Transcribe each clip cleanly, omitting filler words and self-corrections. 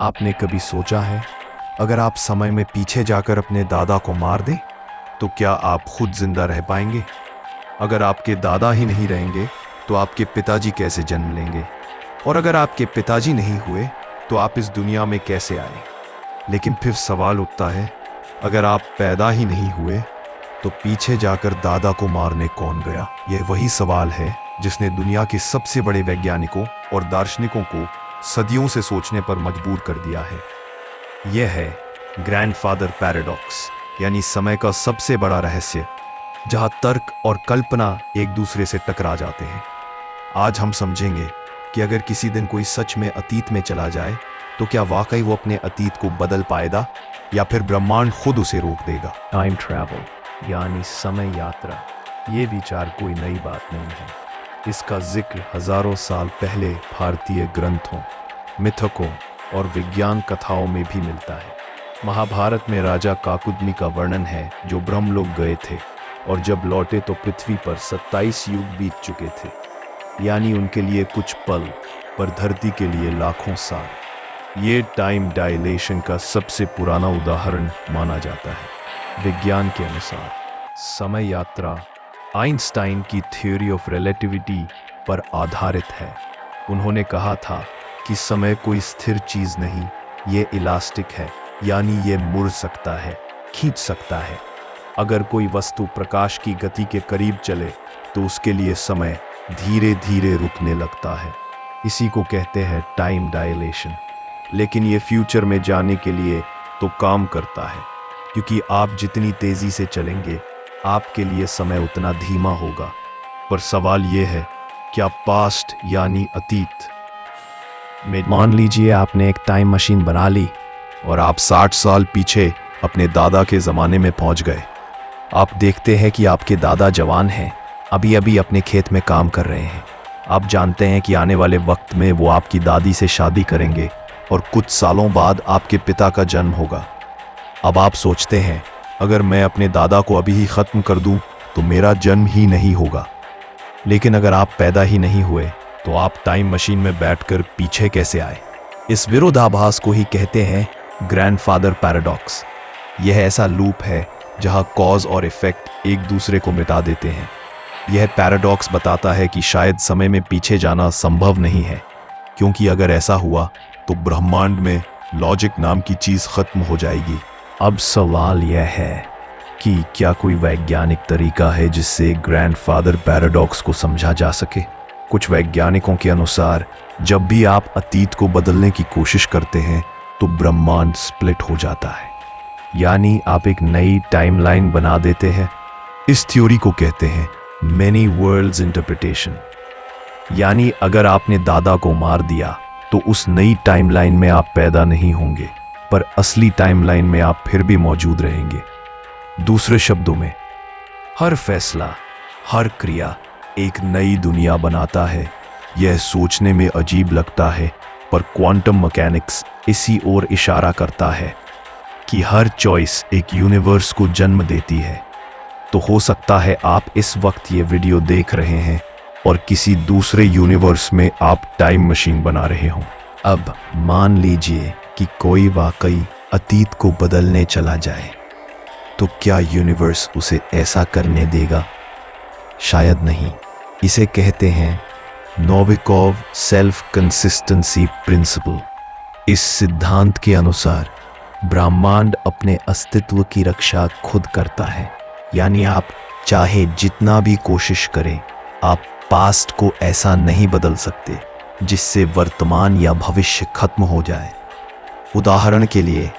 आपने कभी सोचा है, अगर आप समय में पीछे जाकर अपने दादा को मार दें तो क्या आप खुद जिंदा रह पाएंगे? अगर आपके दादा ही नहीं रहेंगे तो आपके पिताजी कैसे जन्म लेंगे? और अगर आपके पिताजी नहीं हुए तो आप इस दुनिया में कैसे आए? लेकिन फिर सवाल उठता है, अगर आप पैदा ही नहीं हुए तो पीछे जाकर दादा को मारने कौन गया? यह वही सवाल है जिसने दुनिया के सबसे बड़े वैज्ञानिकों और दार्शनिकों को सदियों से सोचने पर मजबूर कर दिया है। यह है ग्रैंडफादर पैराडॉक्स, यानी समय का सबसे बड़ा रहस्य, जहां तर्क और कल्पना एक दूसरे से टकरा जाते हैं। आज हम समझेंगे कि अगर किसी दिन कोई सच में अतीत में चला जाए तो क्या वाकई वो अपने अतीत को बदल पाएगा या फिर ब्रह्मांड खुद उसे रोक देगा। टाइम ट्रैवल यानी समय यात्रा, ये विचार कोई नई बात नहीं है। इसका जिक्र हजारों साल पहले भारतीय ग्रंथों, मिथकों और विज्ञान कथाओं में भी मिलता है। महाभारत में राजा काकुदमी का वर्णन है जो ब्रह्मलोक गए थे और जब लौटे तो पृथ्वी पर 27 युग बीत चुके थे, यानी उनके लिए कुछ पल पर धरती के लिए लाखों साल। ये टाइम डायलेशन का सबसे पुराना उदाहरण माना जाता है। विज्ञान के अनुसार समय यात्रा आइंस्टाइन की थ्योरी ऑफ रिलेटिविटी पर आधारित है। उन्होंने कहा था कि समय कोई स्थिर चीज नहीं, ये इलास्टिक है, यानी ये मुड़ सकता है, खींच सकता है। अगर कोई वस्तु प्रकाश की गति के करीब चले तो उसके लिए समय धीरे धीरे रुकने लगता है। इसी को कहते हैं टाइम डायलेशन। लेकिन ये फ्यूचर में जाने के लिए तो काम करता है, क्योंकि आप जितनी तेजी से चलेंगे आपके लिए समय उतना धीमा होगा। पर सवाल ये है, क्या पास्ट यानी अतीत में, मान लीजिए आपने एक टाइम मशीन बना ली और आप 60 साल पीछे अपने दादा के ज़माने में पहुंच गए। आप देखते हैं कि आपके दादा जवान हैं, अभी अभी अपने खेत में काम कर रहे हैं। आप जानते हैं कि आने वाले वक्त में वो आपकी दादी से शादी करेंगे और कुछ सालों बाद आपके पिता का जन्म होगा। अब आप सोचते हैं, अगर मैं अपने दादा को अभी ही ख़त्म कर दूं तो मेरा जन्म ही नहीं होगा। लेकिन अगर आप पैदा ही नहीं हुए तो आप टाइम मशीन में बैठकर पीछे कैसे आए? इस विरोधाभास को ही कहते हैं ग्रैंडफादर पैराडॉक्स। यह ऐसा लूप है जहां कॉज और इफेक्ट एक दूसरे को मिटा देते हैं। यह पैराडॉक्स बताता है कि शायद समय में पीछे जाना संभव नहीं है, क्योंकि अगर ऐसा हुआ तो ब्रह्मांड में लॉजिक नाम की चीज खत्म हो जाएगी। अब सवाल यह है कि क्या कोई वैज्ञानिक तरीका है जिससे ग्रैंडफादर पैराडॉक्स को समझा जा सके? कुछ वैज्ञानिकों के अनुसार जब भी आप अतीत को बदलने की कोशिश करते हैं तो ब्रह्मांड स्प्लिट हो जाता है, यानी आप एक नई टाइमलाइन बना देते हैं। इस थ्योरी को कहते हैं मेनी वर्ल्ड्स इंटरप्रिटेशन। यानी अगर आपने दादा को मार दिया तो उस नई टाइमलाइन में आप पैदा नहीं होंगे, पर असली टाइमलाइन में आप फिर भी मौजूद रहेंगे। दूसरे शब्दों में, हर फैसला, हर क्रिया एक नई दुनिया बनाता है। यह सोचने में अजीब लगता है, पर क्वांटम मैकेनिक्स इसी ओर इशारा करता है कि हर चॉइस एक यूनिवर्स को जन्म देती है। तो हो सकता है आप इस वक्त ये वीडियो देख रहे हैं और किसी दूसरे यूनिवर्स में आप टाइम मशीन बना रहे हों। अब मान लीजिए कि कोई वाकई अतीत को बदलने चला जाए, तो क्या यूनिवर्स उसे ऐसा करने देगा? शायद नहीं। इसे कहते हैं नोविकोव सेल्फ कंसिस्टेंसी प्रिंसिपल। इस सिद्धांत के अनुसार ब्रह्मांड अपने अस्तित्व की रक्षा खुद करता है, यानी आप चाहे जितना भी कोशिश करें, आप पास्ट को ऐसा नहीं बदल सकते जिससे वर्तमान या भविष्य खत्म हो जाए। उदाहरण के लिए,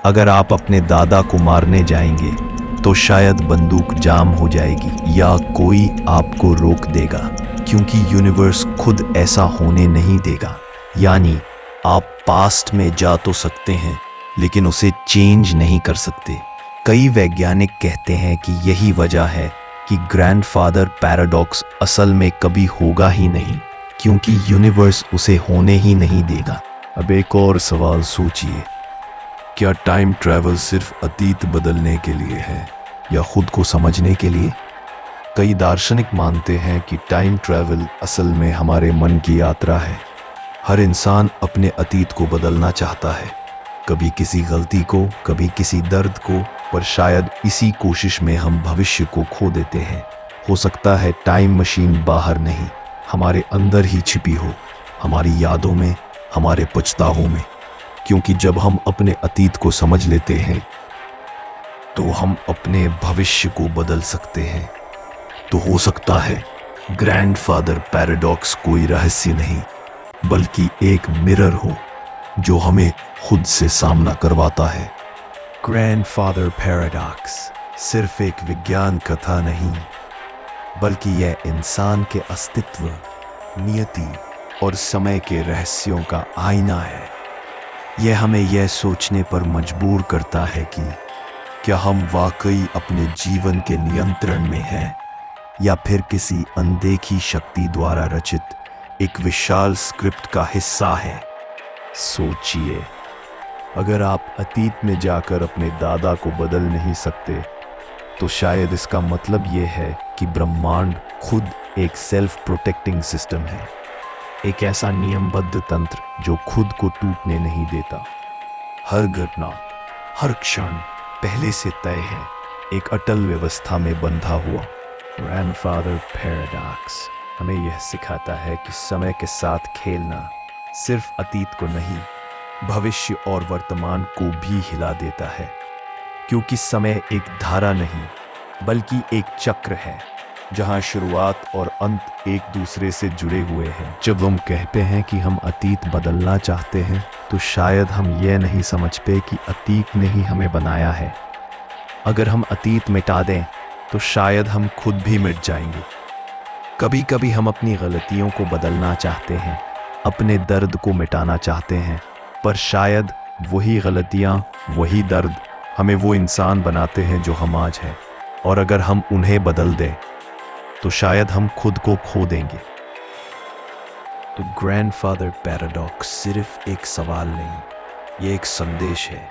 अगर आप अपने दादा को मारने जाएंगे तो शायद बंदूक जाम हो जाएगी या कोई आपको रोक देगा, क्योंकि यूनिवर्स खुद ऐसा होने नहीं देगा। यानी आप पास्ट में जा तो सकते हैं लेकिन उसे चेंज नहीं कर सकते। कई वैज्ञानिक कहते हैं कि यही वजह है कि ग्रैंडफादर पैराडॉक्स असल में कभी होगा ही नहीं, क्योंकि यूनिवर्स उसे होने ही नहीं देगा। अब एक और सवाल सोचिए, क्या टाइम ट्रैवल सिर्फ अतीत बदलने के लिए है या खुद को समझने के लिए? कई दार्शनिक मानते हैं कि टाइम ट्रैवल असल में हमारे मन की यात्रा है। हर इंसान अपने अतीत को बदलना चाहता है, कभी किसी गलती को, कभी किसी दर्द को, पर शायद इसी कोशिश में हम भविष्य को खो देते हैं। हो सकता है टाइम मशीन बाहर नहीं, हमारे अंदर ही छिपी हो, हमारी यादों में, हमारे पछतावों में। क्योंकि जब हम अपने अतीत को समझ लेते हैं तो हम अपने भविष्य को बदल सकते हैं। तो हो सकता है ग्रैंडफादर पैराडॉक्स कोई रहस्य नहीं, बल्कि एक मिरर हो जो हमें खुद से सामना करवाता है। ग्रैंडफादर पैराडॉक्स सिर्फ एक विज्ञान कथा नहीं, बल्कि यह इंसान के अस्तित्व, नियति और समय के रहस्यों का आईना है। यह हमें यह सोचने पर मजबूर करता है कि क्या हम वाकई अपने जीवन के नियंत्रण में हैं, या फिर किसी अनदेखी शक्ति द्वारा रचित एक विशाल स्क्रिप्ट का हिस्सा है। सोचिए, अगर आप अतीत में जाकर अपने दादा को बदल नहीं सकते, तो शायद इसका मतलब यह है कि ब्रह्मांड खुद एक सेल्फ प्रोटेक्टिंग सिस्टम है, एक ऐसा नियमबद्ध तंत्र जो खुद को टूटने नहीं देता। हर घटना, हर क्षण पहले से तय है, एक अटल व्यवस्था में बंधा हुआ। ग्रैंडफादर पैराडॉक्स हमें यह सिखाता है कि समय के साथ खेलना सिर्फ अतीत को नहीं, भविष्य और वर्तमान को भी हिला देता है। क्योंकि समय एक धारा नहीं, बल्कि एक चक्र है, जहां शुरुआत और अंत एक दूसरे से जुड़े हुए हैं। जब हम कहते हैं कि हम अतीत बदलना चाहते हैं, तो शायद हम यह नहीं समझते कि अतीत ने ही हमें बनाया है। अगर हम अतीत मिटा दें, तो शायद हम खुद भी मिट जाएंगे। कभी कभी हम अपनी गलतियों को बदलना चाहते हैं, अपने दर्द को मिटाना चाहते हैं, पर शायद वही गलतियां, वही दर्द हमें वो इंसान बनाते हैं जो हम आज हैं। और अगर हम उन्हें बदल दें, तो शायद हम खुद को खो देंगे। तो ग्रैंडफादर पैराडॉक्स सिर्फ एक सवाल नहीं, ये एक संदेश है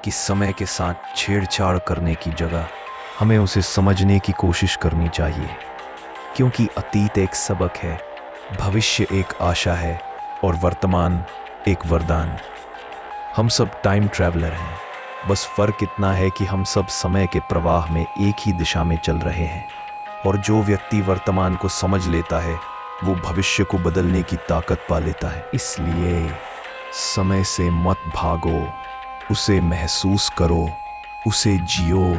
कि समय के साथ छेड़छाड़ करने की जगह हमें उसे समझने की कोशिश करनी चाहिए। क्योंकि अतीत एक सबक है, भविष्य एक आशा है, और वर्तमान एक वरदान। हम सब टाइम ट्रैवलर हैं, बस फर्क इतना है कि हम सब समय के प्रवाह में एक ही दिशा में चल रहे हैं। और जो व्यक्ति वर्तमान को समझ लेता है, वो भविष्य को बदलने की ताकत पा लेता है। इसलिए समय से मत भागो, उसे महसूस करो, उसे जियो,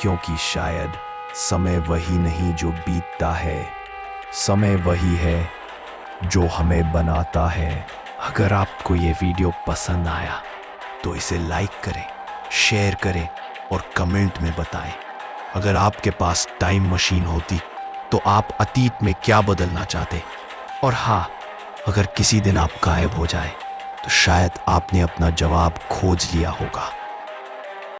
क्योंकि शायद समय वही नहीं जो बीतता है, समय वही है जो हमें बनाता है। अगर आपको ये वीडियो पसंद आया तो इसे लाइक करें, शेयर करें और कमेंट में बताएं। अगर आपके पास टाइम मशीन होती तो आप अतीत में क्या बदलना चाहते? और हाँ, अगर किसी दिन आप गायब हो जाए तो शायद आपने अपना जवाब खोज लिया होगा।